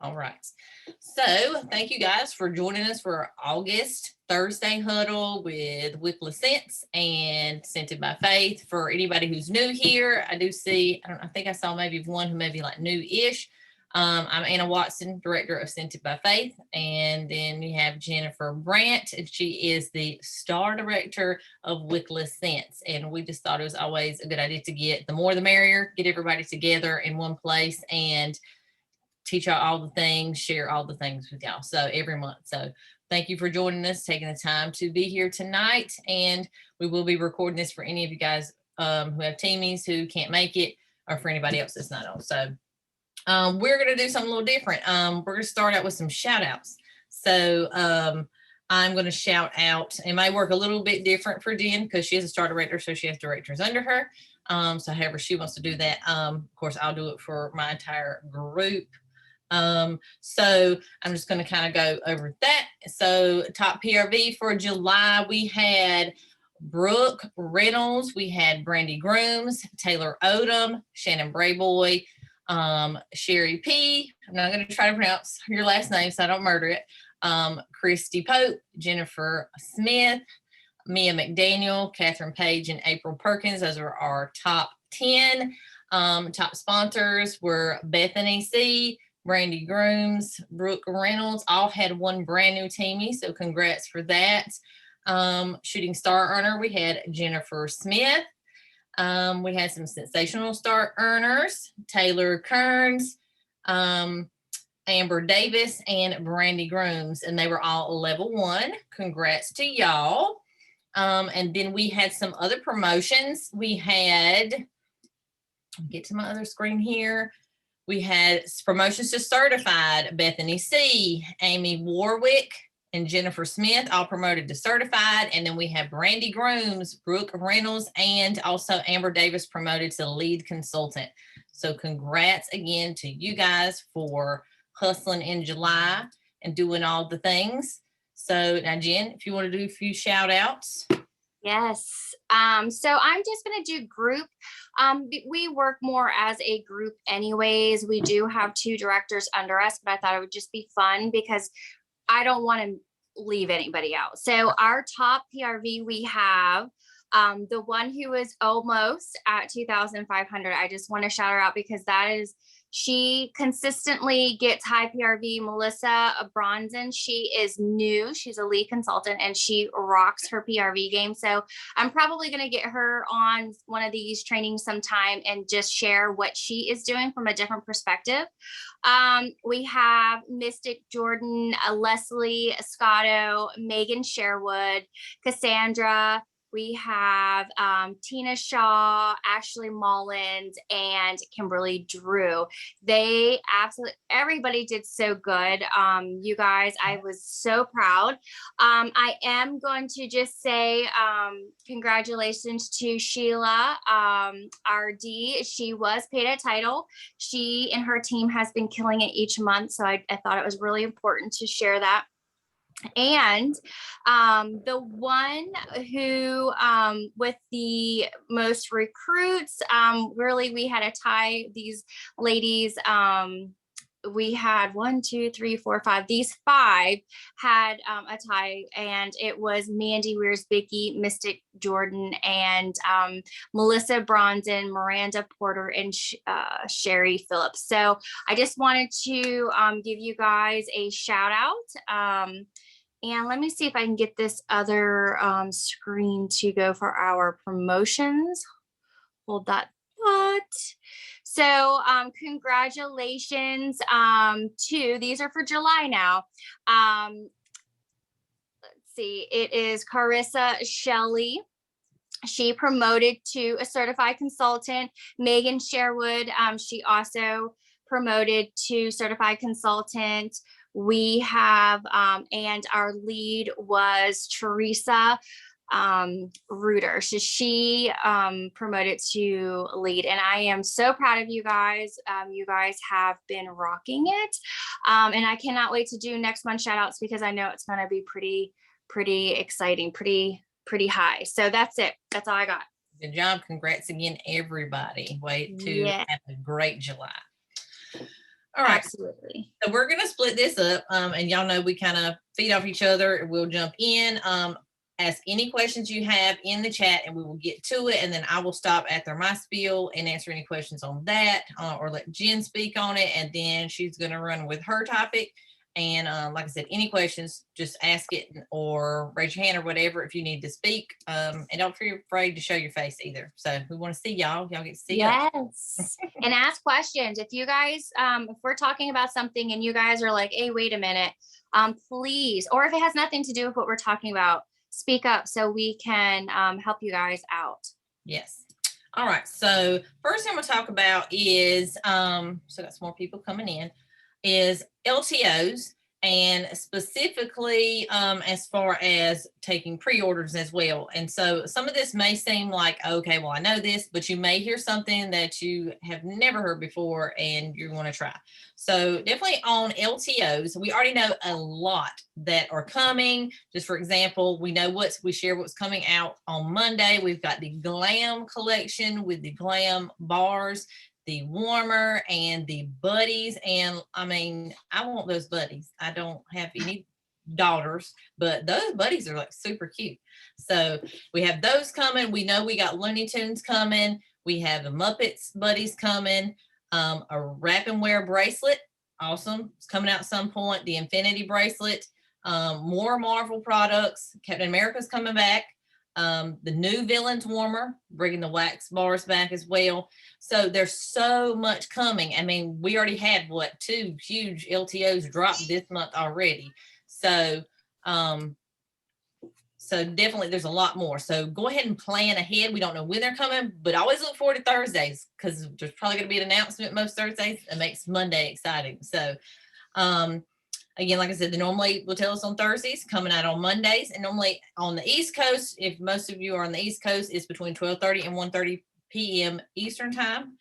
All right. So thank you guys for joining us for August Thursday Huddle with Wickless and Scented by Faith. For anybody who's new here, I do see, I think I saw maybe one who may be like new-ish. I'm Anna Watson, director of Scented by Faith. And then we have Jennifer Brant, and she is the star director of Wickless. And we just thought it was always a good idea to get the more the merrier, get everybody together in one place and teach y'all all the things, share all the things with y'all. So every month. So thank you for joining us, taking the time to be here tonight. And we will be recording this for any of you guys who have teamies who can't make it, or for anybody else that's not on. So we're going to do something a little different. We're going to start out with some shout outs. So I'm going to shout out, it may work a little bit different for Jen because she is a star director, so she has directors under her. So however she wants to do that, of course, I'll do it for my entire group. So I'm just going to kind of go over that. So top PRV for July, we had Brooke Reynolds, we had Brandy Grooms, Taylor Odom, Shannon Brayboy, Sherry P. I'm not going to try to pronounce your last name so I don't murder it. Christy Pope, Jennifer Smith, Mia McDaniel, Catherine Page, and April Perkins. Those are our top 10. Top sponsors were Bethany C., Brandy Grooms, Brooke Reynolds, all had one brand new teamie, so congrats for that. Shooting star earner, we had Jennifer Smith. We had some sensational star earners, Taylor Kearns, Amber Davis, and Brandy Grooms, and they were all level 1. Congrats to y'all. And then we had some other promotions. We had, get to my other screen here. We had promotions to certified. Bethany C., Amy Warwick, and Jennifer Smith all promoted to certified. And then we have Brandy Grooms, Brooke Reynolds, and also Amber Davis promoted to lead consultant. So congrats again to you guys for hustling in July and doing all the things. So now, Jen, if you want to do a few shout outs. Yes. So I'm just going to do group. We work more as a group anyways. We do have 2 directors under us, but I thought it would just be fun because I don't want to leave anybody out. So our top PRV, we have the one who is almost at 2,500. I just want to shout her out because she consistently gets high PRV. Melissa Bronzen, she is new. She's a lead consultant and she rocks her PRV game. So I'm probably going to get her on one of these trainings sometime and just share what she is doing from a different perspective. We have Mystic Jordan, Leslie Scotto, Megan Sherwood, Cassandra. We have Tina Shaw, Ashley Mullins, and Kimberly Drew. Everybody did so good. You guys, I was so proud. I am going to just say congratulations to Sheila, RD. She was paid at title. She and her team has been killing it each month. So I thought it was really important to share that. And the one who with the most recruits, really we had a tie. These ladies, we had 1, 2, 3, 4, 5. These 5 had a tie, and it was Mandy Weirs-Bicky, Mystic Jordan, and Melissa Bronzen, Miranda Porter, and Sherry Phillips. So I just wanted to give you guys a shout out. And let me see if I can get this other screen to go for our promotions. Hold that thought. So congratulations to, these are for July now. Let's see, it is Carissa Shelley. She promoted to a certified consultant. Megan Sherwood, she also promoted to certified consultant. We have, and our lead was Teresa Reuter. So she promoted to lead, and I am so proud of you guys. You guys have been rocking it. And I cannot wait to do next month's shout outs because I know it's going to be pretty exciting, pretty high. So that's it. That's all I got. Good job. Congrats again, everybody. Wait to have a great July. All right. Absolutely. So we're going to split this up, and y'all know we kind of feed off each other. We'll jump in, ask any questions you have in the chat, and we will get to it. And then I will stop after my spiel and answer any questions on that, or let Jen speak on it. And then she's going to run with her topic. And like I said, any questions, just ask it or raise your hand or whatever if you need to speak. And don't feel afraid to show your face either. So we want to see y'all. Y'all get to see us. Yes. And ask questions. If you guys, if we're talking about something and you guys are like, hey, wait a minute, please, or if it has nothing to do with what we're talking about, speak up so we can help you guys out. Yes. All right. So first thing I'm going to talk about is, so got some more people coming in, is LTOs, and specifically as far as taking pre-orders as well. And so some of this may seem like, okay, well, I know this, but you may hear something that you have never heard before and you want to try. So definitely on LTOs, we already know a lot that are coming. Just for example, we know we share what's coming out on Monday. We've got the Glam collection with the Glam bars, the warmer, and the buddies. And I mean, I want those buddies. I don't have any daughters, but those buddies are like super cute. So we have those coming. We know we got Looney Tunes coming. We have the Muppets buddies coming. A wrap and wear bracelet. Awesome. It's coming out at some point. The Infinity bracelet. More Marvel products. Captain America's coming back. The new Villains warmer, bringing the wax bars back as well. So there's so much coming. I mean, we already had 2 huge LTOs dropped this month already. So, so definitely there's a lot more. So go ahead and plan ahead. We don't know when they're coming, but always look forward to Thursdays, because there's probably going to be an announcement most Thursdays. It makes Monday exciting. So, again, like I said, they normally will tell us on Thursdays, coming out on Mondays. And normally on the East Coast, if most of you are on the East Coast, it's between 12:30 and 1:30 p.m. Eastern time.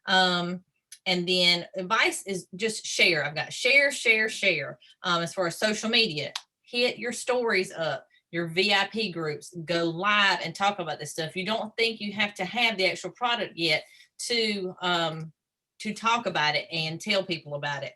And then advice is just share. I've got share. As far as social media, hit your stories up, your VIP groups, go live and talk about this stuff. You don't think you have to have the actual product yet to talk about it and tell people about it.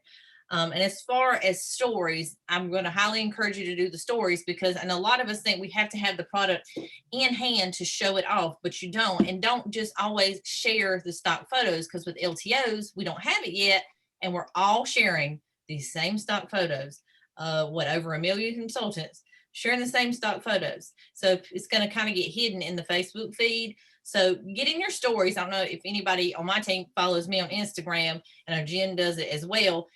And as far as stories, I'm going to highly encourage you to do the stories, because I know a lot of us think we have to have the product in hand to show it off, but you don't. And don't just always share the stock photos, because with LTOs, we don't have it yet. And we're all sharing these same stock photos. Over 1 million consultants sharing the same stock photos. So it's going to kind of get hidden in the Facebook feed. So get in your stories. I don't know if anybody on my team follows me on Instagram, and Jen does it as well.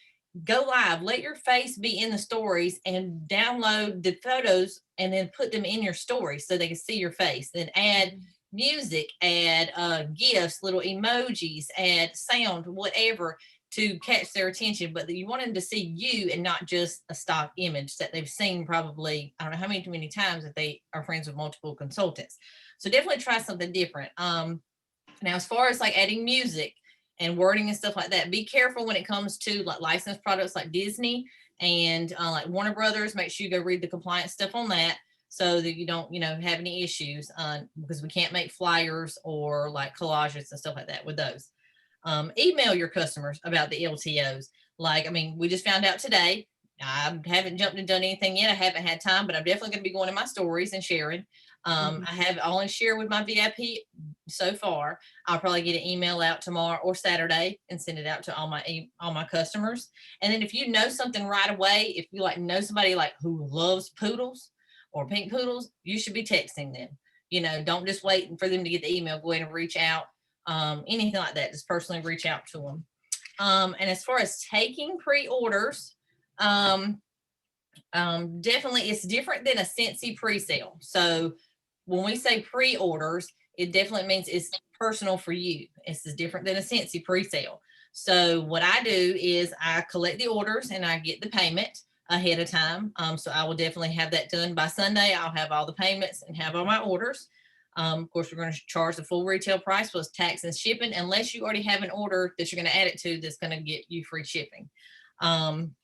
Go live, let your face be in the stories, and download the photos and then put them in your story so they can see your face. Then add music, add gifs, little emojis, add sound, whatever, to catch their attention. But you want them to see you and not just a stock image that they've seen probably, I don't know how many times, if they are friends with multiple consultants. So definitely try something different. Now, as far as like adding music and wording and stuff like that, be careful when it comes to like licensed products like Disney and like Warner Brothers. Make sure you go read the compliance stuff on that, so that you don't, have any issues, because we can't make flyers or like collages and stuff like that with those. Email your customers about the LTOs. Like, I mean, we just found out today. I haven't jumped and done anything yet. I haven't had time, but I'm definitely going to be going in my stories and sharing. I have only shared with my VIP so far. I'll probably get an email out tomorrow or Saturday and send it out to all my customers. And then if you know something right away, if you like know somebody like who loves poodles or pink poodles, you should be texting them. Don't just wait for them to get the email. Go ahead and reach out. Anything like that, just personally reach out to them. And as far as taking pre-orders, definitely it's different than a Scentsy pre-sale. So when we say pre-orders, it definitely means it's personal for you. It's different than a Scentsy pre-sale. So what I do is I collect the orders and I get the payment ahead of time. So I will definitely have that done by Sunday. I'll have all the payments and have all my orders. Of course, we're going to charge the full retail price plus tax and shipping, unless you already have an order that you're going to add it to that's going to get you free shipping. And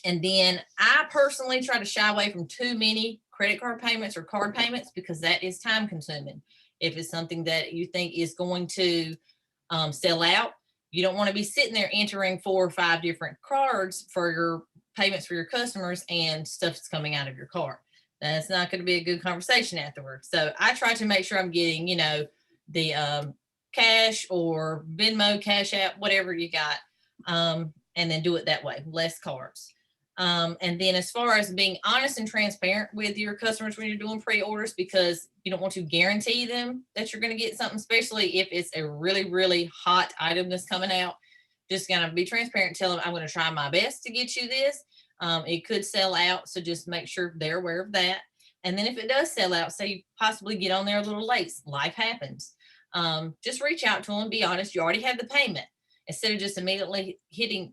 then I personally try to shy away from too many credit card payments or card payments, because that is time consuming. If it's something that you think is going to sell out, You don't want to be sitting there entering 4 or 5 different cards for your payments for your customers and stuff's coming out of your card. That's not going to be a good conversation afterwards. So I try to make sure I'm getting, the cash or Venmo, Cash App, whatever you got, and then do it that way, less cards. And then as far as being honest and transparent with your customers when you're doing pre-orders, because you don't want to guarantee them that you're going to get something, especially if it's a really, really hot item that's coming out. Just going to be transparent, tell them I'm going to try my best to get you this. It could sell out, so just make sure they're aware of that. And then if it does sell out, say you possibly get on there a little late, life happens. Just reach out to them, be honest, you already have the payment. Instead of just immediately hitting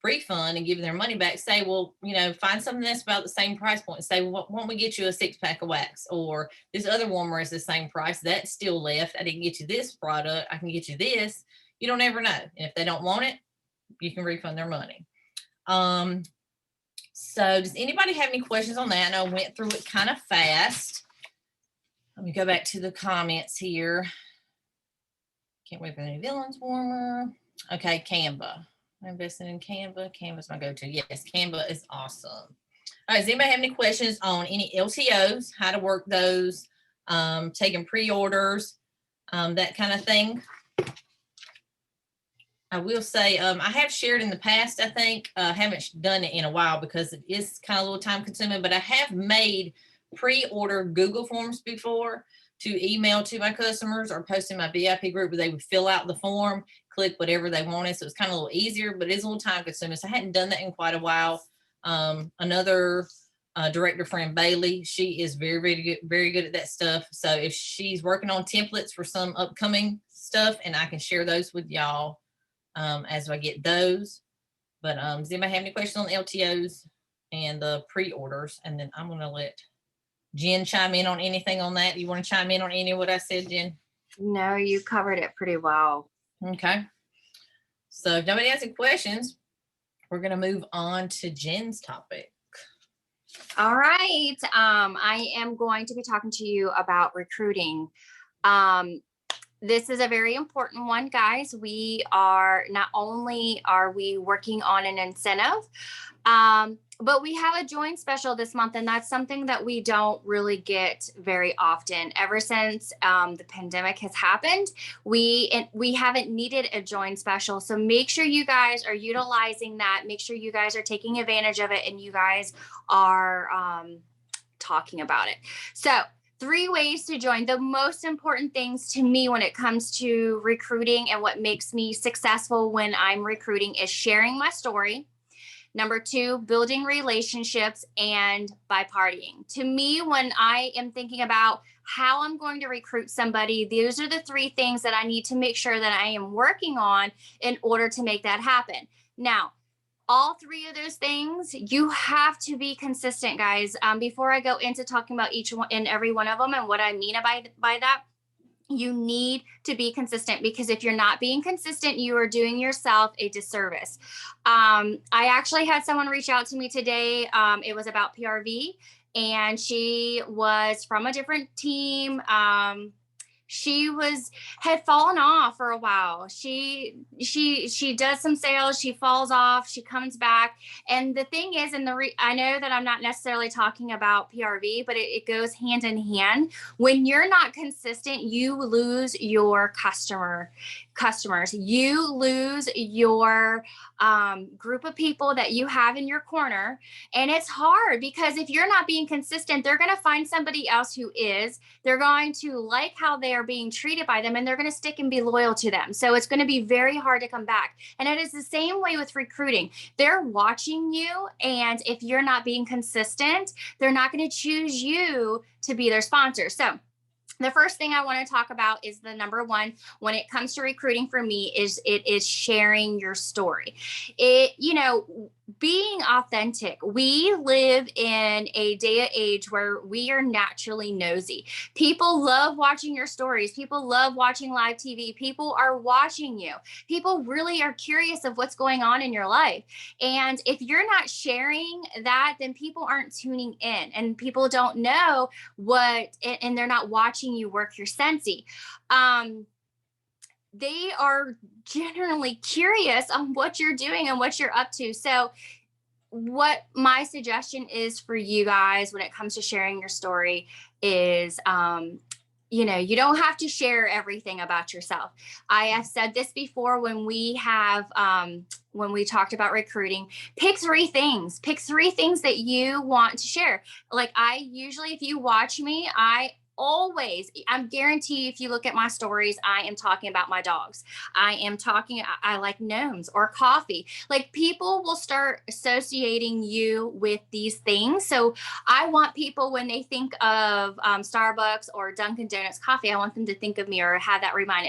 refund and giving their money back, say, well, find something that's about the same price point. Say, well, why don't we get you a 6-pack of wax, or this other warmer is the same price, that's still left, I didn't get you this product, I can get you this. You don't ever know. And if they don't want it, you can refund their money. So does anybody have any questions on that? I know I went through it kind of fast. Let me go back to the comments here. Can't wait for any villains warmer. Okay, Canva. I'm investing in Canva. Canva's my go-to. Yes, Canva is awesome. All right, does anybody have any questions on any LTOs, how to work those, taking pre-orders, that kind of thing? I will say, I have shared in the past, I think, haven't done it in a while because it is kind of a little time consuming, but I have made pre-order Google Forms before to email to my customers or post in my VIP group where they would fill out the form, click whatever they wanted. So it's kind of a little easier, but it is a little time consuming. So I hadn't done that in quite a while. Another director friend, Bailey, she is very good at that stuff. So if she's working on templates for some upcoming stuff, and I can share those with y'all as I get those. But does anybody have any questions on the LTOs and the pre-orders? And then I'm going to let Jen chime in on anything on that. You want to chime in on any of what I said, Jen? No, you covered it pretty well. Okay. So if nobody has any questions, we're going to move on to Jen's topic. All right. I am going to be talking to you about recruiting. This is a very important one, guys. We are not only are we working on an incentive, but we have a join special this month, and that's something that we don't really get very often. Ever since the pandemic has happened, we haven't needed a join special. So make sure you guys are utilizing that. Make sure you guys are taking advantage of it, and you guys are talking about it. So 3 ways to join. The most important things to me when it comes to recruiting and what makes me successful when I'm recruiting is sharing my story. Number 2, building relationships, and by partying. To me, when I am thinking about how I'm going to recruit somebody, those are the 3 things that I need to make sure that I am working on in order to make that happen. Now, all 3 of those things, you have to be consistent, guys. Before I go into talking about each one and every one of them and what I mean by that, you need to be consistent, because if you're not being consistent, you are doing yourself a disservice. I actually had someone reach out to me today. It was about PRV, and she was from a different team. She had fallen off for a while. She does some sales, she falls off, she comes back. And the thing is, I know that I'm not necessarily talking about PRV, but it goes hand in hand. When you're not consistent, you lose your customers. You lose your group of people that you have in your corner. And it's hard, because if you're not being consistent, they're going to find somebody else who is. They're going to like how they are being treated by them, and they're going to stick and be loyal to them. So it's going to be very hard to come back. And it is the same way with recruiting. They're watching you, and if you're not being consistent, they're not going to choose you to be their sponsor. So the first thing I want to talk about is the number 1 when it comes to recruiting for me is sharing your story. Being authentic. We live in a day and age where we are naturally nosy. People love watching your stories. People love watching live TV. People are watching you. People really are curious of what's going on in your life. And if you're not sharing that, then people aren't tuning in, and people don't know and they're not watching you work your Sensi. they are generally curious on what you're doing and what you're up to. So what my suggestion is for you guys when it comes to sharing your story is, you don't have to share everything about yourself. I have said this before when we talked about recruiting. Pick three things that you want to share. Like, I usually, if you watch me, I'm guarantee if you look at my stories, I am talking about my dogs. I like gnomes or coffee. Like, people will start associating you with these things. So I want people, when they think of Starbucks or Dunkin' Donuts coffee, I want them to think of me or have that remind.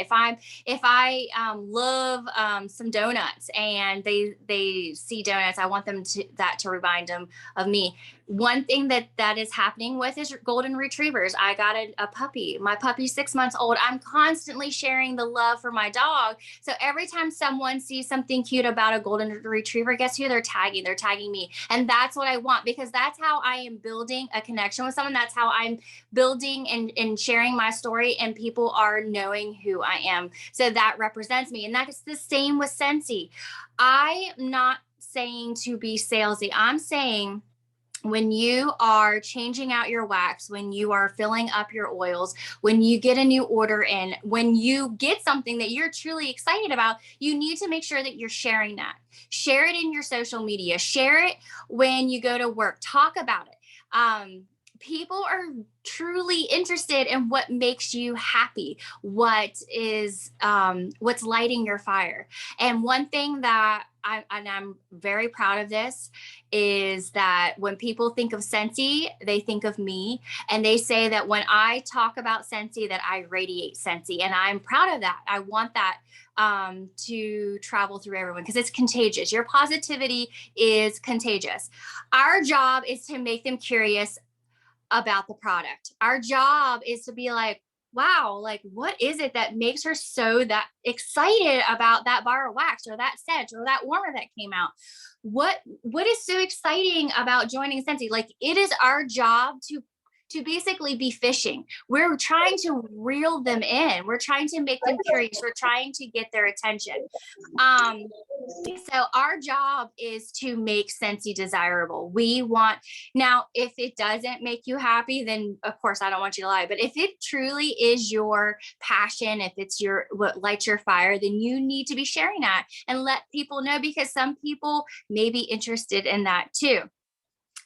If I love some donuts and they see donuts, I want them to remind them of me. One thing that is happening with is golden retrievers. I got a puppy. My puppy's 6 months old. I'm constantly sharing the love for my dog. So every time someone sees something cute about a golden retriever, guess who they're tagging? They're tagging me. And that's what I want, because that's how I am building a connection with someone. That's how I'm building and sharing my story, and people are knowing who I am. So that represents me. And that's the same with Scentsy. I'm not saying to be salesy. I'm saying, when you are changing out your wax, when you are filling up your oils, when you get a new order in, when you get something that you're truly excited about, you need to make sure that you're sharing that. Share it in your social media. Share it when you go to work. Talk about it. People are truly interested in what makes you happy, what's lighting your fire. And one thing that I'm very proud of this is that when people think of Scentsy, they think of me, and they say that when I talk about Scentsy, that I radiate Scentsy, and I'm proud of that. I want that to travel through everyone, because it's contagious. Your positivity is contagious. Our job is to make them curious about the product. Our job is to be like, wow, like, what is it that makes her so that excited about that bar of wax or that scent or that warmer that came out? What is so exciting about joining Scentsy? Like, it is our job to basically be fishing. We're trying to reel them in. We're trying to make them curious. We're trying to get their attention. So our job is to make Scentsy desirable. Now, if it doesn't make you happy, then of course I don't want you to lie. But if it truly is your passion, if it's what lights your fire, then you need to be sharing that and let people know, because some people may be interested in that too.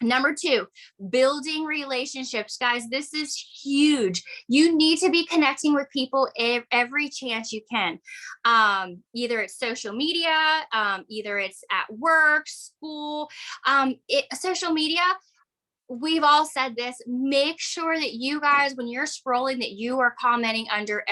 Number 2, building relationships. Guys, this is huge. You need to be connecting with people every chance you can. Either it's social media, either it's at work, school, social media. We've all said this. Make sure that you guys, when you're scrolling, that you are commenting under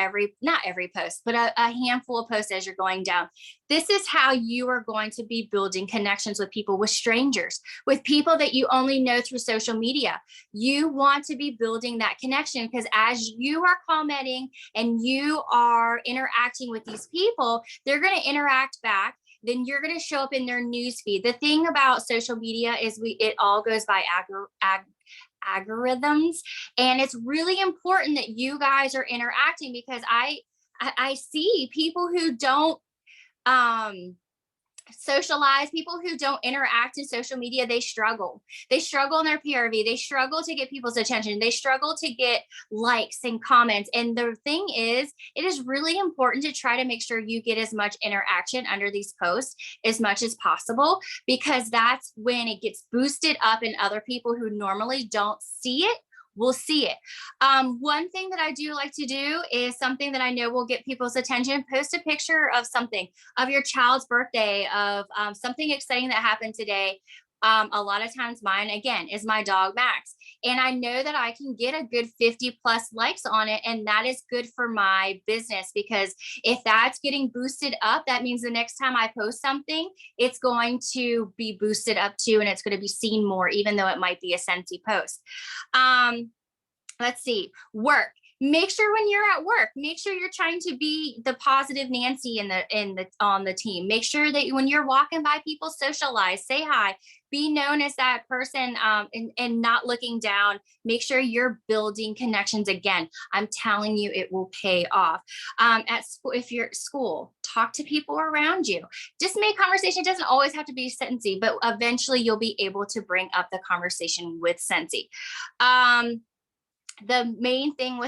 not every post, but a handful of posts as you're going down. This is how you are going to be building connections with people, with strangers, with people that you only know through social media. You want to be building that connection, because as you are commenting and you are interacting with these people, they're going to interact back. Then you're going to show up in their news feed. The thing about social media is it all goes by algorithms, and it's really important that you guys are interacting, because I see people who don't socialize, people who don't interact in social media. They struggle in their PRV. They struggle to get people's attention. They struggle to get likes and comments. And the thing is, it is really important to try to make sure you get as much interaction under these posts as much as possible, because that's when it gets boosted up, and other people who normally don't see it will see it. One thing that I do like to do is something that I know will get people's attention. Post a picture of something, of your child's birthday, of something exciting that happened today. A lot of times mine, again, is my dog Max. And I know that I can get a good 50 plus likes on it. And that is good for my business, because if that's getting boosted up, that means the next time I post something, it's going to be boosted up too. And it's going to be seen more, even though it might be a Scentsy post. Let's see, work. Make sure when you're at work, make sure you're trying to be the positive Nancy on the team. Make sure that when you're walking by people, socialize, say hi, be known as that person, and not looking down. Make sure you're building connections. Again, I'm telling you, it will pay off. At school, if you're at school, talk to people around you. Just make conversation. It doesn't always have to be Scentsy, but eventually you'll be able to bring up the conversation with Scentsy. The main thing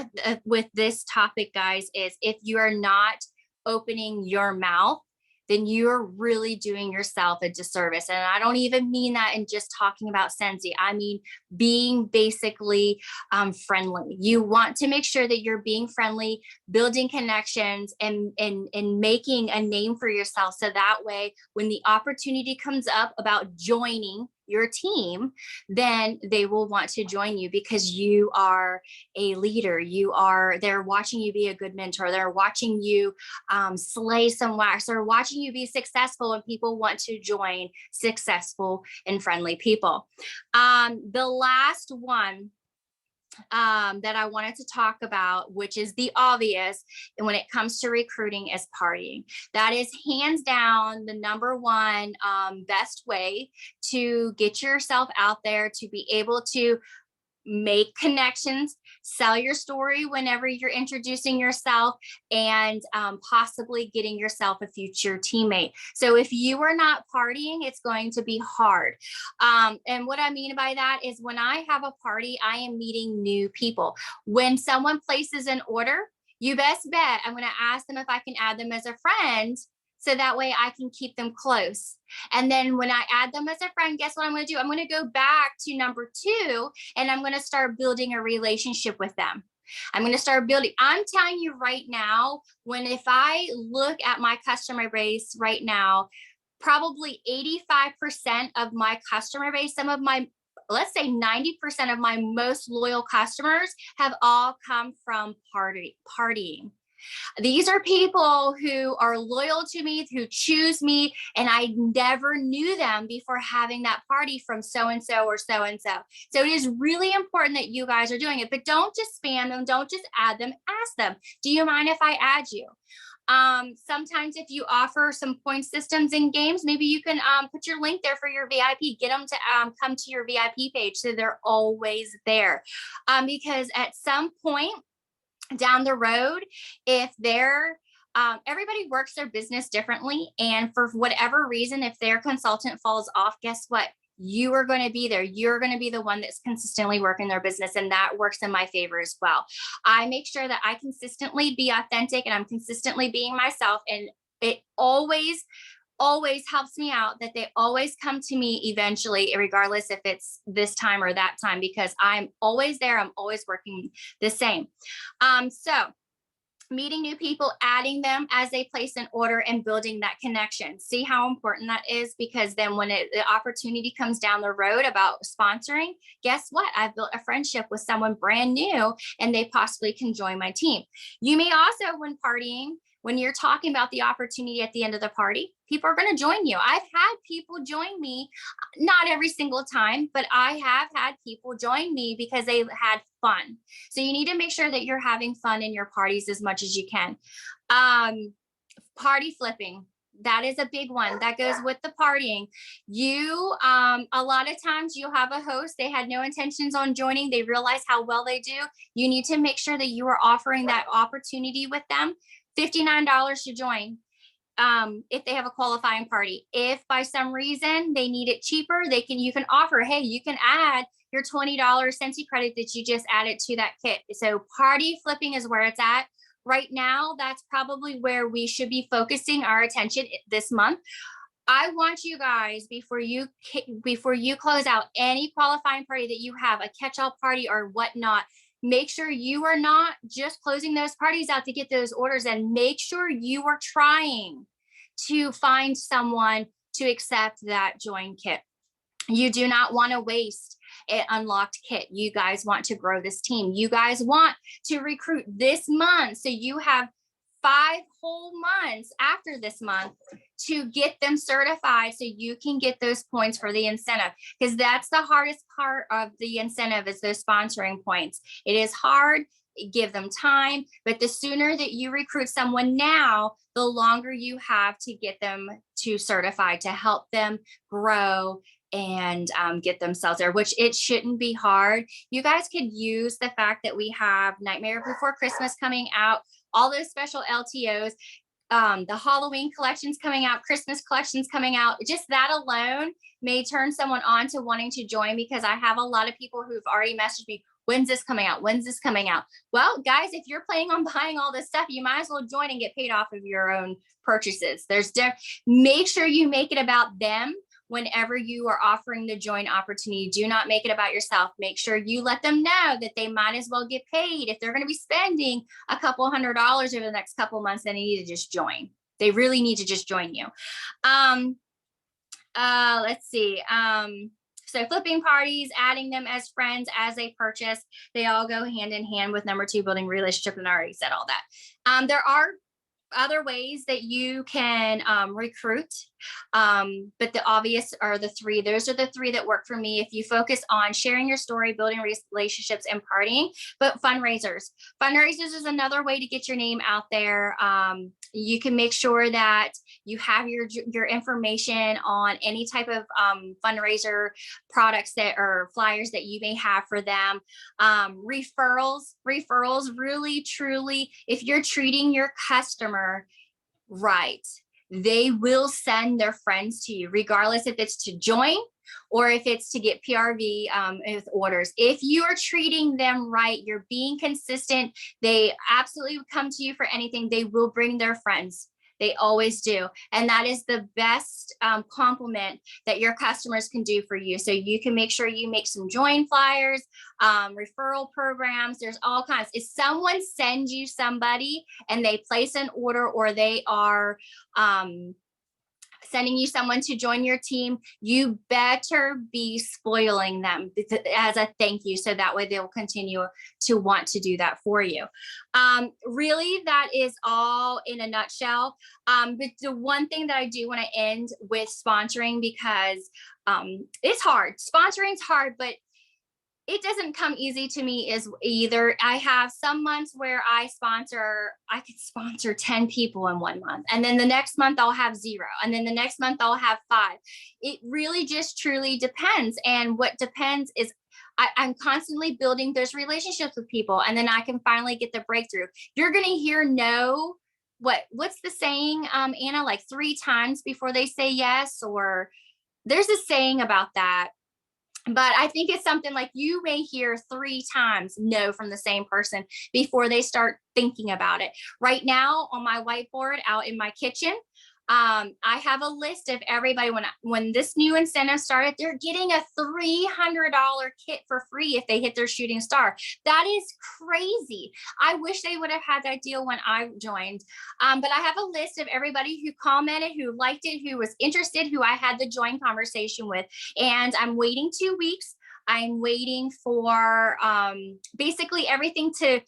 with this topic, guys, is if you are not opening your mouth, then you're really doing yourself a disservice. And I don't even mean that in just talking about Scentsy. I mean, being basically friendly. You want to make sure that you're being friendly, building connections, and making a name for yourself. So that way, when the opportunity comes up about joining your team, then they will want to join you because you are a leader. They're watching you be a good mentor. They're watching you slay some wax. They're watching you be successful, and people want to join successful and friendly people. The last one that I wanted to talk about, which is the obvious, and when it comes to recruiting, is partying. That is hands down the number one best way to get yourself out there, to be able to make connections, sell your story whenever you're introducing yourself, and possibly getting yourself a future teammate. So if you are not partying, it's going to be hard. And what I mean by that is when I have a party, I am meeting new people. When someone places an order, you best bet I'm going to ask them if I can add them as a friend, so that way I can keep them close. And then when I add them as a friend, guess what I'm going to do? I'm going to go back to number 2, and I'm going to start building a relationship with them. I'm going to start building. I'm telling you right now, if I look at my customer base right now, probably 85% of my customer base, let's say 90% of my most loyal customers have all come from partying. These are people who are loyal to me, who choose me, and I never knew them before having that party from so-and-so or so-and-so. So it is really important that you guys are doing it, but don't just spam them. Don't just add them. Ask them, do you mind if I add you? Sometimes if you offer some point systems in games, maybe you can put your link there for your VIP, get them to come to your VIP page so they're always there. Because at some point down the road, if they're everybody works their business differently, and for whatever reason, if their consultant falls off, guess what? You are going to be there. You're going to be the one that's consistently working their business, and that works in my favor as well. I make sure that I consistently be authentic and I'm consistently being myself, and it always helps me out that they always come to me eventually, regardless if it's this time or that time, because I'm always there. I'm always working the same. So meeting new people, adding them as they place an order, and building that connection. See how important that is? Because then when the opportunity comes down the road about sponsoring, guess what? I've built a friendship with someone brand new, and they possibly can join my team. You may also, when partying, when you're talking about the opportunity at the end of the party, people are going to join you. I've had people join me, not every single time, but I have had people join me because they had fun. So you need to make sure that you're having fun in your parties as much as you can. Party flipping. That is a big one that goes with the partying. A lot of times you'll have a host, they had no intentions on joining. They realize how well they do. You need to make sure that you are offering that opportunity with them. $59 to join if they have a qualifying party. If by some reason they need it cheaper, you can offer, hey, you can add your $20 Scentsy credit that you just added to that kit. So party flipping is where it's at. Right now, that's probably where we should be focusing our attention this month. I want you guys, before you close out any qualifying party that you have, a catch-all party or whatnot, make sure you are not just closing those parties out to get those orders, and make sure you are trying to find someone to accept that join kit. You do not want to waste an unlocked kit. You guys want to grow this team. You guys want to recruit this month. So you have 5 whole months after this month to get them certified so you can get those points for the incentive, because that's the hardest part of the incentive is those sponsoring points. It is hard. give them time, but the sooner that you recruit someone now, the longer you have to get them to certify, to help them grow and get themselves there, which it shouldn't be hard. You guys could use the fact that we have Nightmare Before Christmas coming out, all those special LTOs, the Halloween collections coming out, Christmas collections coming out. Just that alone may turn someone on to wanting to join, because I have a lot of people who've already messaged me, when's this coming out? When's this coming out? Well, guys, if you're planning on buying all this stuff, you might as well join and get paid off of your own purchases. Make sure you make it about them. Whenever you are offering the join opportunity, do not make it about yourself. Make sure you let them know that they might as well get paid. If they're going to be spending a couple $100 over the next couple months, then they need to just join. They really need to just join you. Let's see. So flipping parties, adding them as friends as they purchase, they all go hand in hand with number 2, building relationship, and I already said all that. There are other ways that you can recruit, but the obvious are the 3. Those are the 3 that work for me. If you focus on sharing your story, building relationships, and partying. But fundraisers is another way to get your name out there. You can make sure that you have your information on any type of fundraiser products that or flyers that you may have for them. Referrals really, truly, if you're treating your customer right, they will send their friends to you, regardless if it's to join or if it's to get PRV with orders. If you are treating them right, you're being consistent, they absolutely come to you for anything. They will bring their friends. They always do. And that is the best compliment that your customers can do for you. So you can make sure you make some join flyers, referral programs. There's all kinds. If someone sends you somebody and they place an order, or they are sending you someone to join your team, you better be spoiling them as a thank you. So that way they'll continue to want to do that for you. Really, that is all in a nutshell. But the one thing that I do want to end with sponsoring, because it's hard. Sponsoring's hard, but it doesn't come easy to me is either. I have some months where I could sponsor 10 people in one month. And then the next month I'll have 0. And then the next month I'll have 5. It really just truly depends. And what depends is I'm constantly building those relationships with people. And then I can finally get the breakthrough. You're going to hear no, what's the saying, Anna, like 3 times before they say yes, or there's a saying about that. But I think it's something like you may hear 3 times no from the same person before they start thinking about it. Right now on my whiteboard out in my kitchen, I have a list of everybody. When this new incentive started, they're getting a $300 kit for free if they hit their shooting star. That is crazy. I wish they would have had that deal when I joined. But I have a list of everybody who commented, who liked it, who was interested, who I had the join conversation with. And I'm waiting 2 weeks. I'm waiting for basically everything to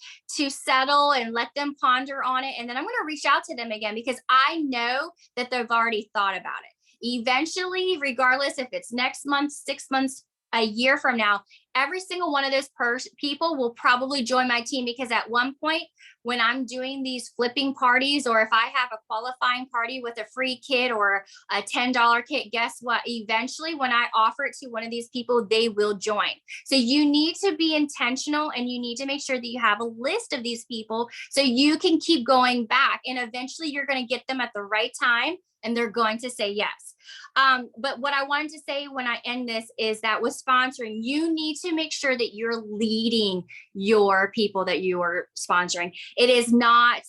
settle and let them ponder on it. And then I'm going to reach out to them again, because I know that they've already thought about it. Eventually, regardless if it's next month, 6 months, a year from now, every single one of those people will probably join my team, because at one point when I'm doing these flipping parties, or if I have a qualifying party with a free kit or a $10 kit, guess what? Eventually, when I offer it to one of these people, they will join. So you need to be intentional, and you need to make sure that you have a list of these people so you can keep going back, and eventually you're going to get them at the right time and they're going to say yes. But what I wanted to say when I end this is that with sponsoring, you need to make sure that you're leading your people that you are sponsoring. It is not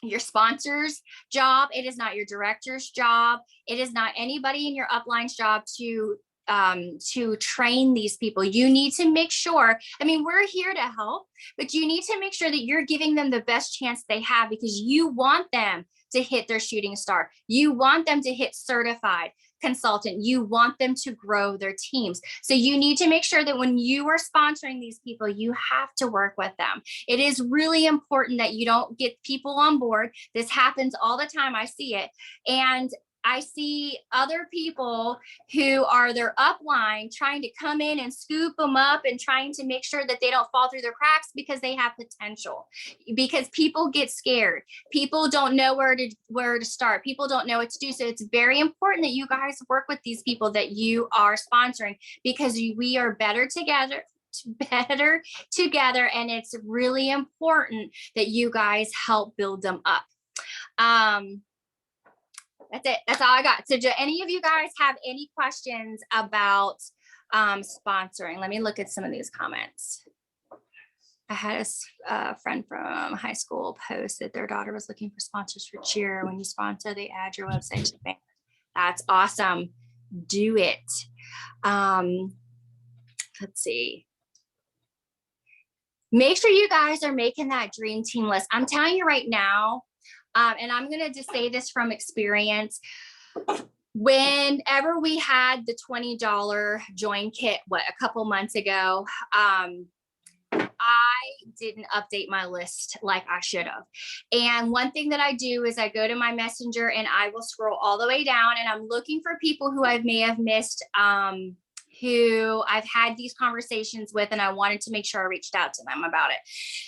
your sponsor's job. It is not your director's job. It is not anybody in your upline's job to train these people. You need to make sure, I mean, we're here to help, but you need to make sure that you're giving them the best chance they have, because you want them to hit their shooting star. You want them to hit certified consultant. You want them to grow their teams. So you need to make sure that when you are sponsoring these people, you have to work with them. It is really important that you don't get people on board. This happens all the time. I see it. And I see other people who are their upline trying to come in and scoop them up and trying to make sure that they don't fall through their cracks because they have potential. Because people get scared. People don't know where to start. People don't know what to do. So it's very important that you guys work with these people that you are sponsoring, because we are better together, and it's really important that you guys help build them up. That's it. That's all I got. So do any of you guys have any questions about sponsoring? Let me look at some of these comments. I had a friend from high school post that their daughter was looking for sponsors for cheer. When you sponsor, they add your website to the banner. That's awesome. Do it. Let's see. Make sure you guys are making that dream team list. I'm telling you right now, and I'm going to just say this from experience. Whenever we had the $20 join kit, a couple months ago, I didn't update my list like I should have. And one thing that I do is I go to my messenger and I will scroll all the way down, and I'm looking for people who I may have missed, who I've had these conversations with, and I wanted to make sure I reached out to them about it.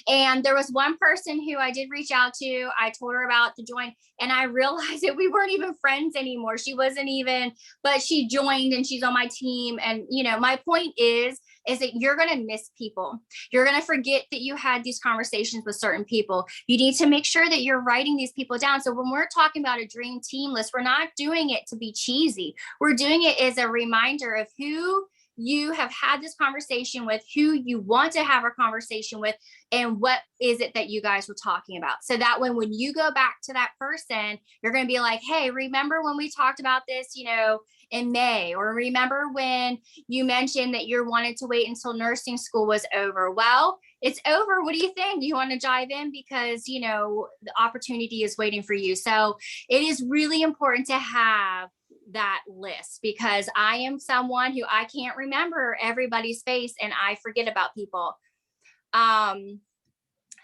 And there was one person who I did reach out to. I told her about the join, and I realized that we weren't even friends anymore. She wasn't even, but she joined and she's on my team. And, my point is that you're going to miss people. You're going to forget that you had these conversations with certain people. You need to make sure that you're writing these people down. So when we're talking about a dream team list, we're not doing it to be cheesy. We're doing it as a reminder of who you have had this conversation with, who you want to have a conversation with, and what is it that you guys were talking about. So that when you go back to that person, you're going to be like, hey, remember when we talked about this, in May, or remember when you mentioned that you wanted to wait until nursing school was over? Well, it's over. What do you think? Do you want to dive in? Because, the opportunity is waiting for you. So it is really important to have that list, because I am someone who I can't remember everybody's face and I forget about people.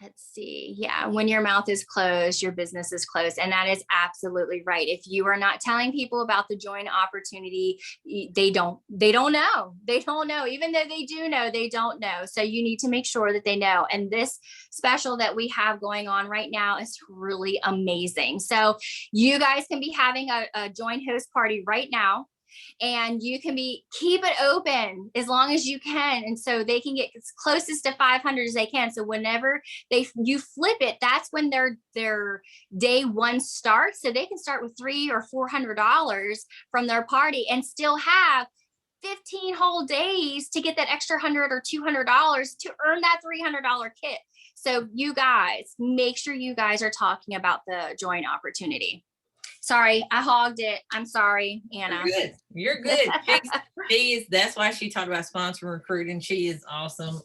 Let's see. Yeah. When your mouth is closed, your business is closed. And that is absolutely right. If you are not telling people about the join opportunity, they don't know. They don't know. Even though they do know, they don't know. So you need to make sure that they know. And this special that we have going on right now is really amazing. So you guys can be having a join host party right now. And you can keep it open as long as you can. And so they can get as closest to 500 as they can. So whenever you flip it, that's when their day one starts. So they can start with $300 or $400 from their party and still have 15 whole days to get that extra $100 or $200 to earn that $300 kit. So you guys, make sure you guys are talking about the join opportunity. Sorry, I hogged it. I'm sorry, Anna. You're good. That's why she talked about sponsor recruiting. She is awesome.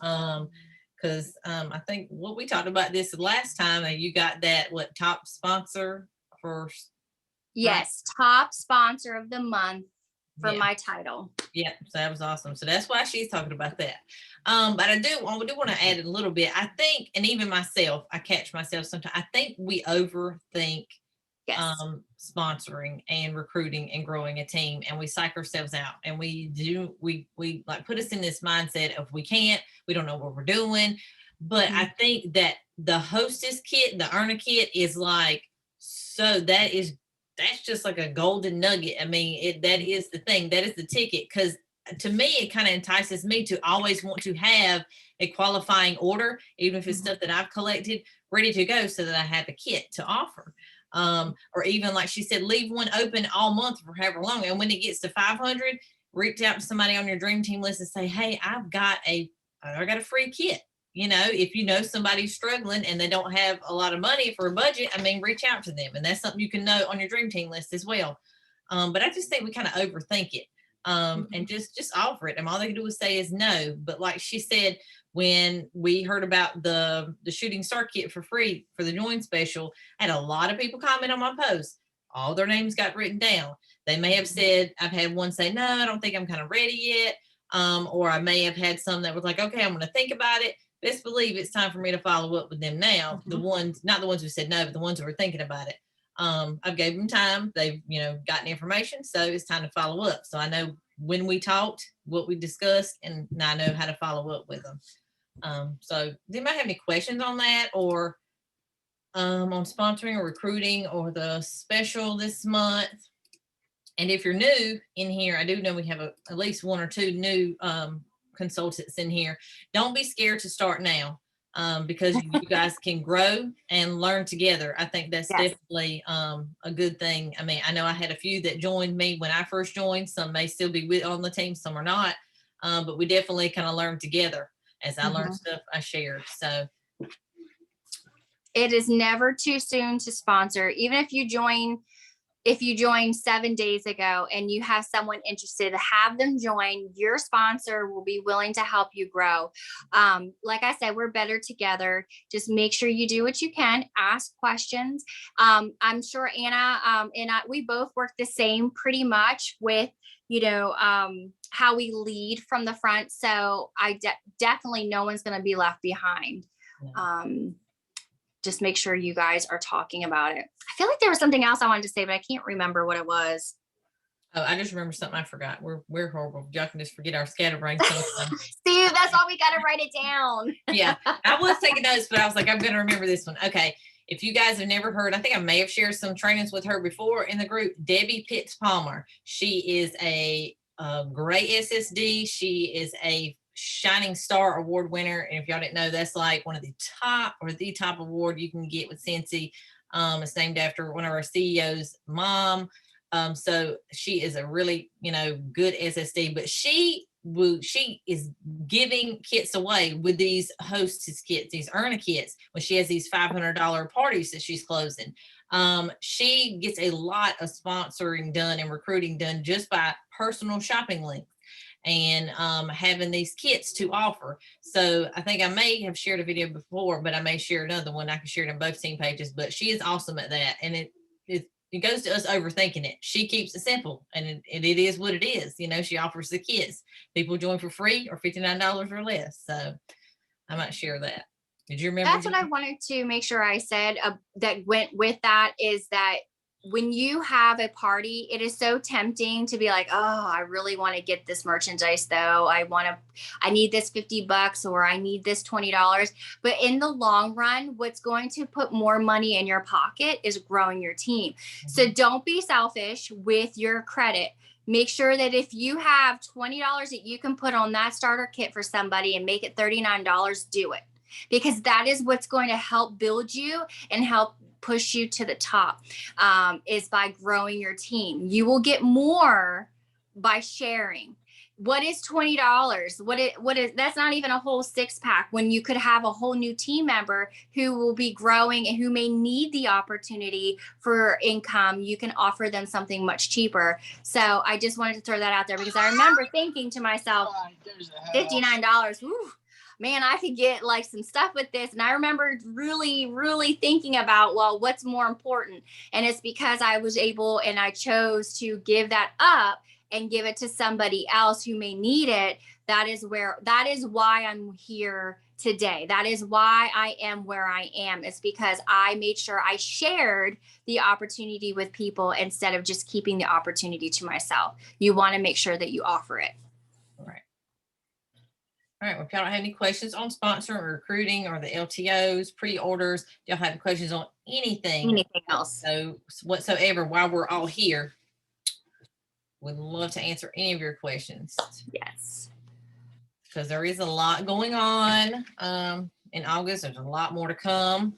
Because I think what we talked about this last time, and you got that top sponsor for. Yes, top sponsor of the month for my title. Yeah, so that was awesome. So that's why she's talking about that. But I do want to add a little bit. I think, and even myself, I catch myself sometimes. I think we overthink. Yes. Sponsoring and recruiting and growing a team, and we psych ourselves out, and we like put us in this mindset of we don't know what we're doing. But I think that the hostess kit, the earner kit, is like, so that's just like a golden nugget. I mean, that is the thing, that is the ticket, because to me it kind of entices me to always want to have a qualifying order, even if it's stuff that I've collected ready to go, so that I have a kit to offer. Or even like she said, leave one open all month for however long. And when it gets to 500, reach out to somebody on your dream team list and say, hey, I got a free kit. If you know somebody's struggling and they don't have a lot of money for a budget, reach out to them. And that's something you can note on your dream team list as well. But I just think we kind of overthink it. And just offer it. And all they can do is say is no. But like she said, when we heard about the shooting star kit for free for the join special, I had a lot of people comment on my post. All their names got written down. They may have said, I've had one say, no, I don't think I'm kind of ready yet. Or I may have had some that was like, okay, I'm going to think about it. Best believe it's time for me to follow up with them now. The ones, not the ones who said no, but the ones who were thinking about it. I've gave them time. They've, gotten information. So it's time to follow up. So I know when we talked, what we discussed, and now I know how to follow up with them. So does anybody have any questions on that, or on sponsoring or recruiting or the special this month? And if you're new in here, I do know we have at least one or two new consultants in here. Don't be scared to start now, because you guys can grow and learn together. I think that's definitely a good thing. I mean, I know I had a few that joined me when I first joined. Some may still be on the team, some are not, but we definitely kind of learn together. As I learned stuff, I shared. So it is never too soon to sponsor. Even if you joined 7 days ago and you have someone interested, have them join. Your sponsor will be willing to help you grow. Like I said, we're better together. Just make sure you do what you can, ask questions. I'm sure Anna and we both work the same pretty much with, how we lead from the front. So I definitely, no one's going to be left behind. Just make sure you guys are talking about it. I feel like there was something else I wanted to say, but I can't remember what it was. Oh, I just remember something I forgot. We're horrible. Y'all can just forget our scatterbrain sometimes. See, that's why we got to write it down. Yeah, I was taking notes, but I was like, I'm going to remember this one. Okay. If you guys have never heard, I think I may have shared some trainings with her before in the group, Debbie Pitts Palmer. She is a great SSD. She is a Shining Star Award winner. And if y'all didn't know, that's like one of the top award you can get with Cincy. It's named after one of our CEO's mom. So she is a really, good SSD, but she is giving kits away with these hostess kits, these Earn a kits, when she has these $500 parties that she's closing. She gets a lot of sponsoring done and recruiting done just by personal shopping links and having these kits to offer. So I think I may have shared a video before, but I may share another one. I can share it on both team pages, but she is awesome at that. And it goes to us overthinking it. She keeps it simple, and it is what it is. She offers the kits. People join for free or $59 or less. So I might share that. Did you remember? That's what I wanted to make sure I said that went with that, is that when you have a party, it is so tempting to be like, oh, I really want to get this merchandise though. I need this $50 or I need this $20. But in the long run, what's going to put more money in your pocket is growing your team. Mm-hmm. So don't be selfish with your credit. Make sure that if you have $20 that you can put on that starter kit for somebody and make it $39, do it. Because that is what's going to help build you and help push you to the top, is by growing your team. You will get more by sharing. What is $20? What is that's not even a whole 6-pack when you could have a whole new team member who will be growing and who may need the opportunity for income. You can offer them something much cheaper. So I just wanted to throw that out there, because I remember thinking to myself, $59, whew, man, I could get like some stuff with this. And I remember really, really thinking about, well, what's more important? And it's because I was able and I chose to give that up and give it to somebody else who may need it. That is why I'm here today. That is why I am where I am. It's because I made sure I shared the opportunity with people instead of just keeping the opportunity to myself. You want to make sure that you offer it. All right. Well, if y'all don't have any questions on sponsoring or recruiting or the LTOs, pre-orders, y'all have questions on anything else, so whatsoever, while we're all here, would love to answer any of your questions. Yes. Because there is a lot going on in August. There's a lot more to come.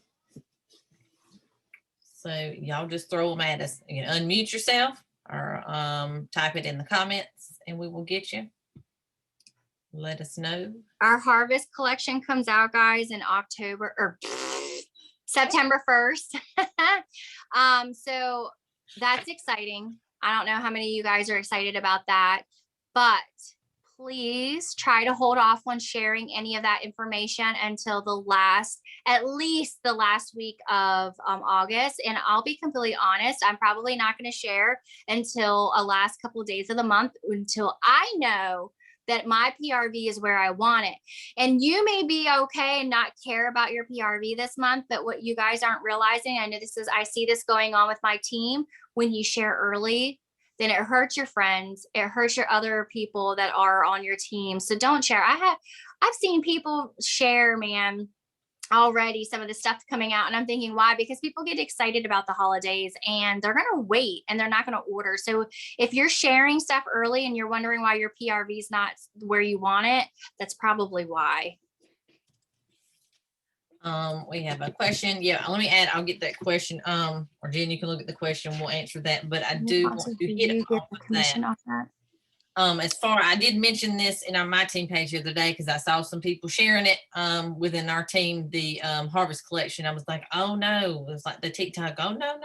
So y'all just throw them at us. You can unmute yourself or type it in the comments and we will get you. Let us know. Our harvest collection comes out, guys, in October or September 1st. So that's exciting. I don't know how many of you guys are excited about that, but please try to hold off on sharing any of that information until at least the last week of August. And I'll be completely honest, I'm probably not going to share until the last couple of days of the month, until I know that my PRV is where I want it. And you may be okay and not care about your PRV this month, but what you guys aren't realizing, I know I see this going on with my team, when you share early, then it hurts your friends. It hurts your other people that are on your team. So don't share. I've seen people share, man, already some of the stuff coming out, and I'm thinking, why? Because people get excited about the holidays and they're going to wait and they're not going to order. So if you're sharing stuff early and you're wondering why your PRV is not where you want it, that's probably why. We have a question. Yeah, let me add, I'll get that question. Or Jen, you can look at the question, we'll answer that. But I do want to hit off of that. As far, I did mention this in my team page the other day because I saw some people sharing it within our team, the harvest collection. I was like, oh no, it was like the TikTok, oh no,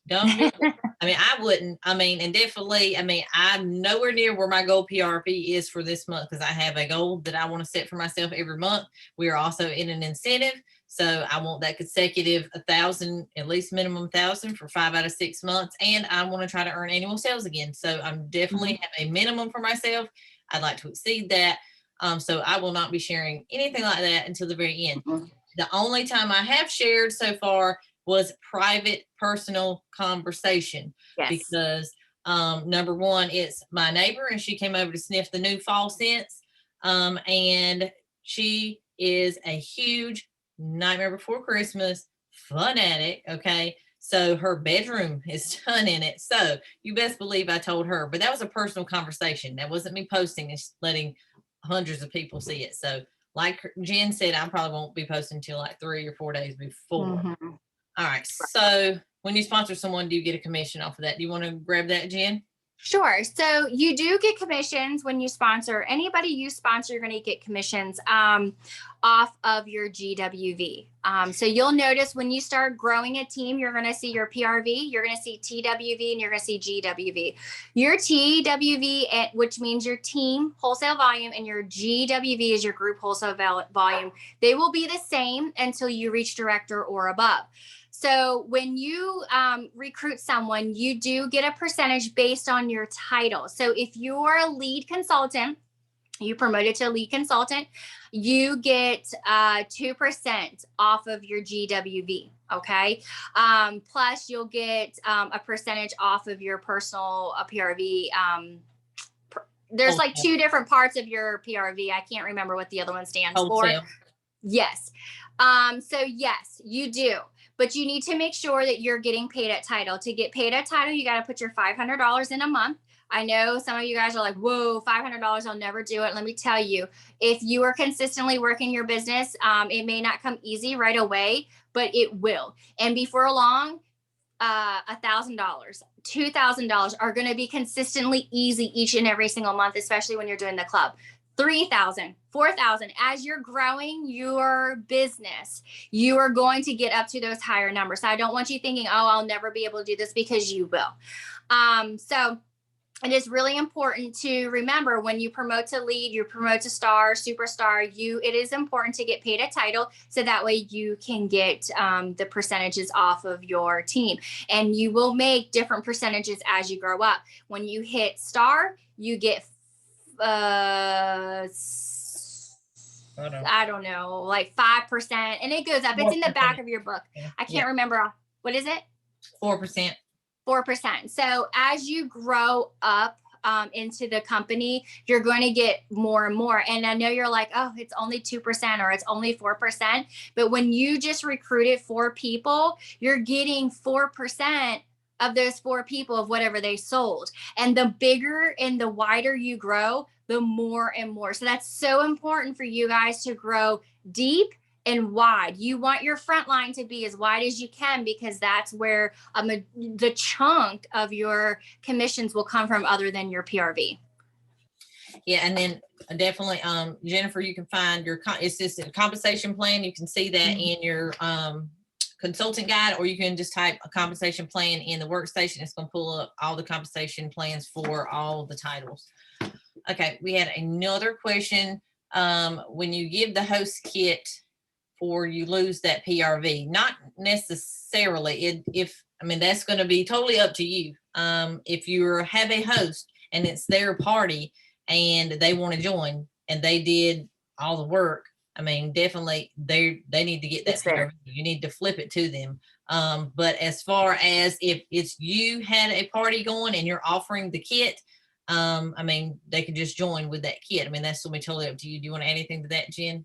don't do it. I mean, I wouldn't, and definitely, I'm nowhere near where my goal PRP is for this month because I have a goal that I want to set for myself every month. We are also in an incentive. So I want that consecutive 1,000, at least minimum 1,000 for 5 out of 6 months. And I want to try to earn annual sales again. So I'm definitely have a minimum for myself. I'd like to exceed that. So I will not be sharing anything like that until the very end. The only time I have shared so far was private, personal conversation. Yes. Because number one, it's my neighbor and she came over to sniff the new fall scents. And she is a huge Nightmare Before Christmas fanatic. Okay, so her bedroom is done in it. So you best believe I told her, but that was a personal conversation. That wasn't me posting and letting hundreds of people see it. So like Jen said, I probably won't be posting until like 3 or 4 days before. All right, so when you sponsor someone, do you get a commission off of that? Do you want to grab that, Jen? Sure. So you do get commissions when you sponsor. Anybody you sponsor, you're going to get commissions off of your GWV. So you'll notice when you start growing a team, you're going to see your PRV, you're going to see TWV, and you're going to see GWV. Your TWV, which means your team wholesale volume, and your GWV is your group wholesale volume. They will be the same until you reach director or above. So when you recruit someone, you do get a percentage based on your title. So if you're a lead consultant, you promoted to a lead consultant, you get 2% off of your GWV. Okay. Plus you'll get a percentage off of your personal PRV. There's like 2 different parts of your PRV. I can't remember what the other one stands for. Yes. So yes, you do. But you need to make sure that you're getting paid at title. To get paid at title, you got to put your $500 in a month. I know some of you guys are like, whoa, $500, I'll never do it. Let me tell you, if you are consistently working your business, it may not come easy right away, but it will. And before long, $1,000, $2,000 are going to be consistently easy each and every single month, especially when you're doing the club. 3,000, 4,000. As you're growing your business, you are going to get up to those higher numbers. So I don't want you thinking, oh, I'll never be able to do this, because you will. So it is really important to remember, when you promote to lead, you promote to star, superstar, it is important to get paid a title, so that way you can get the percentages off of your team. And you will make different percentages as you grow up. When you hit star, you get I don't know, like 5%, and it goes up. It's in the back of your book. I can't remember. What is it? 4%. 4%. So as you grow up into the company, you're going to get more and more. And I know you're like, oh, it's only 2% or it's only 4%. But when you just recruited 4 people, you're getting 4% of those 4 people of whatever they sold. And the bigger and the wider you grow, the more and more. So that's so important for you guys to grow deep and wide. You want your front line to be as wide as you can, because that's where the chunk of your commissions will come from, other than your PRV. Yeah, and then definitely, Jennifer, you can find it's just a compensation plan. You can see that in your consultant guide, or you can just type a compensation plan in the workstation. It's going to pull up all the compensation plans for all the titles. Okay, we had another question. When you give the host kit, or you lose that PRV, not necessarily. That's going to be totally up to you. If you have a host and it's their party, and they want to join and they did all the work, I mean, definitely they need to get that PRV. You need to flip it to them. But as far as if it's you had a party going and you're offering the kit, I mean, they could just join with that kit. I mean, that's going to be totally up to you. Do you want to add anything to that, Jen?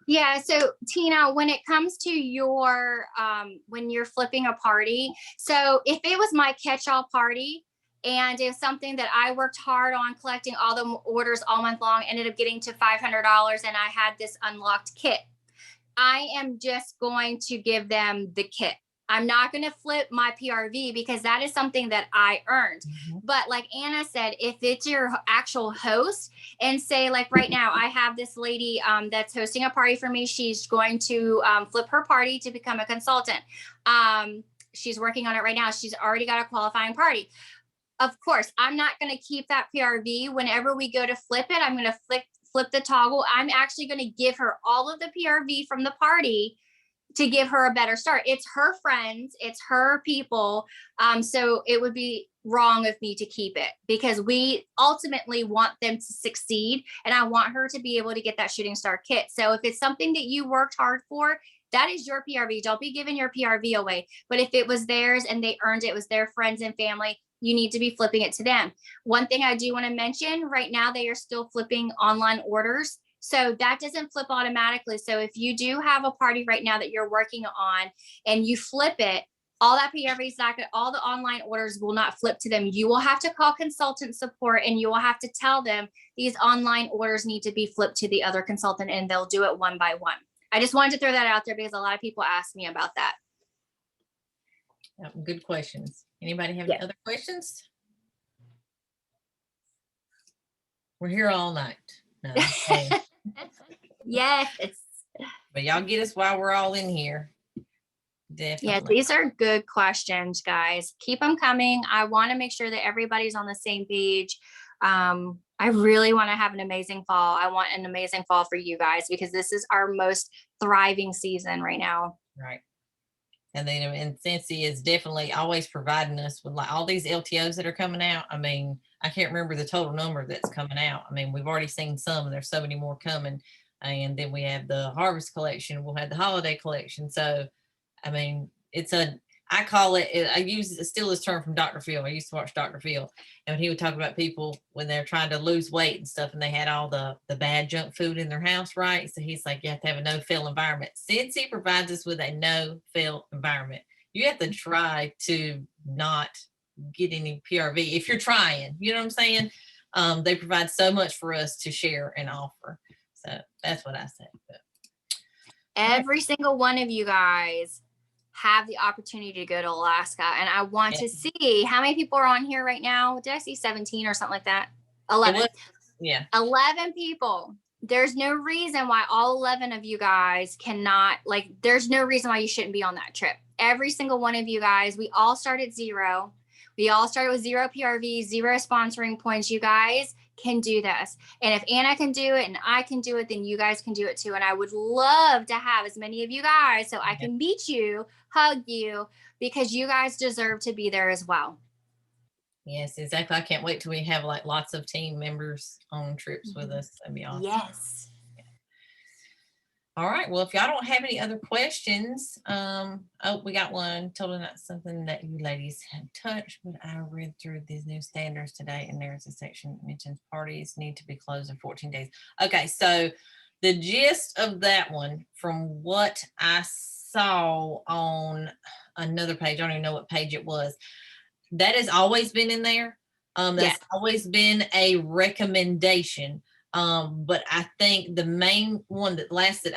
Yeah. So Tina, when it comes to your, when you're flipping a party, so if it was my catch-all party and it was something that I worked hard on collecting all the orders all month long, ended up getting to $500 and I had this unlocked kit, I am just going to give them the kit. I'm not going to flip my PRV because that is something that I earned. Mm-hmm. But like Anna said, if it's your actual host and say like right now, I have this lady that's hosting a party for me. She's going to flip her party to become a consultant. She's working on it right now. She's already got a qualifying party. Of course, I'm not going to keep that PRV. Whenever we go to flip it, I'm going to flip the toggle. I'm actually going to give her all of the PRV from the party to give her a better start. It's her friends, it's her people. So it would be wrong of me to keep it because we ultimately want them to succeed. And I want her to be able to get that shooting star kit. So if it's something that you worked hard for, that is your PRV. Don't be giving your PRV away. But if it was theirs and they earned it, it was their friends and family, you need to be flipping it to them. One thing I do want to mention right now, they are still flipping online orders. So that doesn't flip automatically. So if you do have a party right now that you're working on and you flip it, all that PRV is not, all the online orders will not flip to them. You will have to call consultant support and you will have to tell them these online orders need to be flipped to the other consultant and they'll do it one by one. I just wanted to throw that out there because a lot of people ask me about that. Good questions. Anybody have any other questions? We're here all night. No, yes. But y'all get us while we're all in here. Definitely. Yeah, these are good questions, guys. Keep them coming. I want to make sure that everybody's on the same page. I really want to have an amazing fall. I want an amazing fall for you guys because this is our most thriving season right now. Right. And then, and Cincy is definitely always providing us with like all these LTOs that are coming out. I mean, I can't remember the total number that's coming out. I mean, we've already seen some and there's so many more coming. And then we have the harvest collection. We'll have the holiday collection. So, I mean, I call it, I steal this term from Dr. Phil. I used to watch Dr. Phil and he would talk about people when they're trying to lose weight and stuff and they had all the bad junk food in their house, right? So he's like, you have to have a no-fail environment. Since he provides us with a no-fail environment, you have to try to not get any PRV if you're trying, you know what I'm saying? They provide so much for us to share and offer. So that's what I say. But every single one of you guys have the opportunity to go to Alaska. And I want to see how many people are on here right now. Did I see 17 or something like that? 11. 11 people. There's no reason why all 11 of you guys cannot, like, there's no reason why you shouldn't be on that trip. Every single one of you guys, we all start at zero. We all started with 0 PRV, 0 sponsoring points. You guys can do this. And if Anna can do it and I can do it, then you guys can do it too. And I would love to have as many of you guys so I can meet you, hug you, because you guys deserve to be there as well. Yes, exactly. I can't wait till we have like lots of team members on trips with us. That'd be awesome. Yes. All right. Well, if y'all don't have any other questions, we got one. Totally not something that you ladies had touched, but I read through these new standards today, and there's a section that mentions parties need to be closed in 14 days. Okay, so the gist of that one, from what I saw on another page, I don't even know what page it was, that has always been in there. That's always been a recommendation. But I think the main one that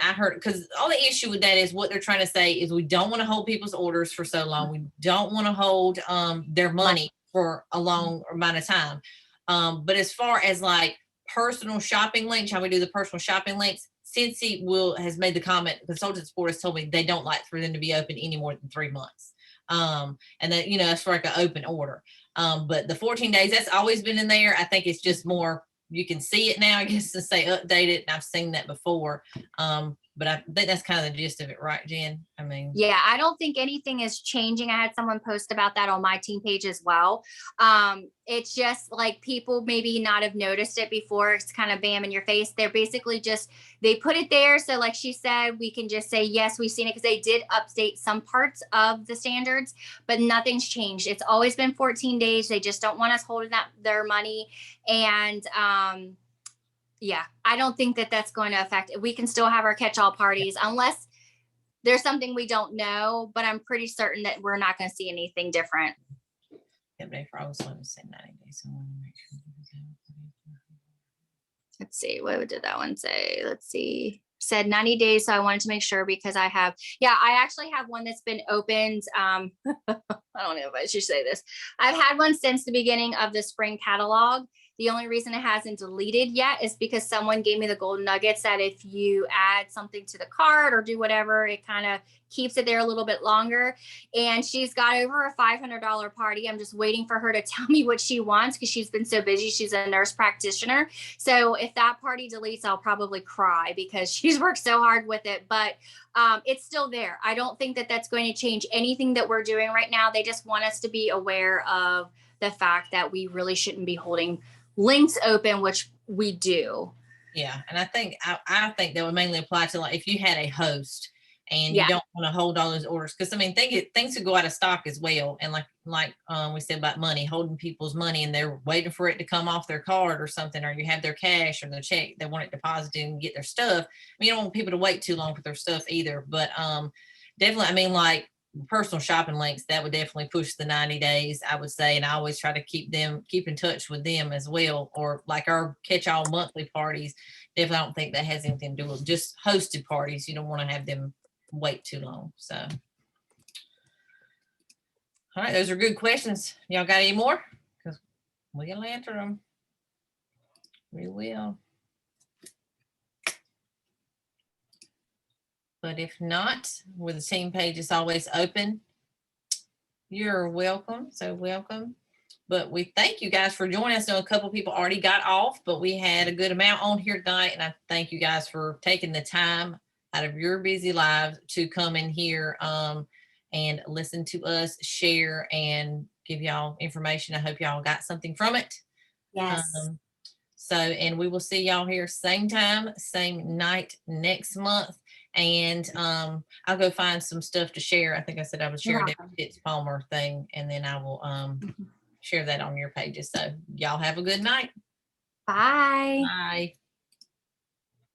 I heard, because all the issue with that is what they're trying to say is we don't want to hold people's orders for so long. We don't want to hold their money for a long amount of time. But as far as like personal shopping links, how we do the personal shopping links, Cincy has made the comment, consultant support has told me they don't like for them to be open any more than 3 months. And that, it's for like an open order. But the 14 days, that's always been in there. I think it's just more, you can see it now, I guess, to say update it. And I've seen that before. But I think that's kind of the gist of it, right, Jen? I mean, yeah, I don't think anything is changing. I had someone post about that on my team page as well. It's just like people maybe not have noticed it before. It's kind of bam in your face. They're basically just, they put it there. So like she said, we can just say, yes, we've seen it, because they did update some parts of the standards, but nothing's changed. It's always been 14 days. They just don't want us holding that their money. And yeah, I don't think that that's going to affect it. We can still have our catch-all parties unless there's something we don't know, but I'm pretty certain that we're not going to see anything different. for I was going to say 90 days. So I want to make sure. Let's see, what did that one say? Let's see. Said 90 days. So I wanted to make sure, because I actually have one that's been opened. I don't know if I should say this. I've had one since the beginning of the spring catalog. The only reason it hasn't deleted yet is because someone gave me the golden nuggets that if you add something to the cart or do whatever, it kind of keeps it there a little bit longer. And she's got over a $500 party. I'm just waiting for her to tell me what she wants, because she's been so busy. She's a nurse practitioner. So if that party deletes, I'll probably cry, because she's worked so hard with it. But it's still there. I don't think that that's going to change anything that we're doing right now. They just want us to be aware of the fact that we really shouldn't be holding links open, which we do. Yeah, and I think that would mainly apply to, like, if you had a host and you Yeah. don't want to hold all those orders, because I mean things could go out of stock as well. And like we said about money, holding people's money and they're waiting for it to come off their card or something, or you have their cash or their check, they want it deposited and get their stuff. I mean, you don't want people to wait too long for their stuff either. But definitely, I mean, like personal shopping links, that would definitely push the 90 days, I would say. And I always try to keep in touch with them as well. Or like our catch-all monthly parties, definitely I don't think that has anything to do with just hosted parties. You don't want to have them wait too long. So all right, those are good questions. Y'all got any more? Because we'll answer them. We will. But if not, with the team page is always open, you're welcome. So welcome. But we thank you guys for joining us. I know a couple people already got off, but we had a good amount on here tonight. And I thank you guys for taking the time out of your busy lives to come in here and listen to us share and give y'all information. I hope y'all got something from it. Yes. And we will see y'all here same time, same night next month. And I'll go find some stuff to share. I think I said I would share the Fitz Palmer thing, and then I will share that on your pages. So y'all have a good night. Bye. Bye.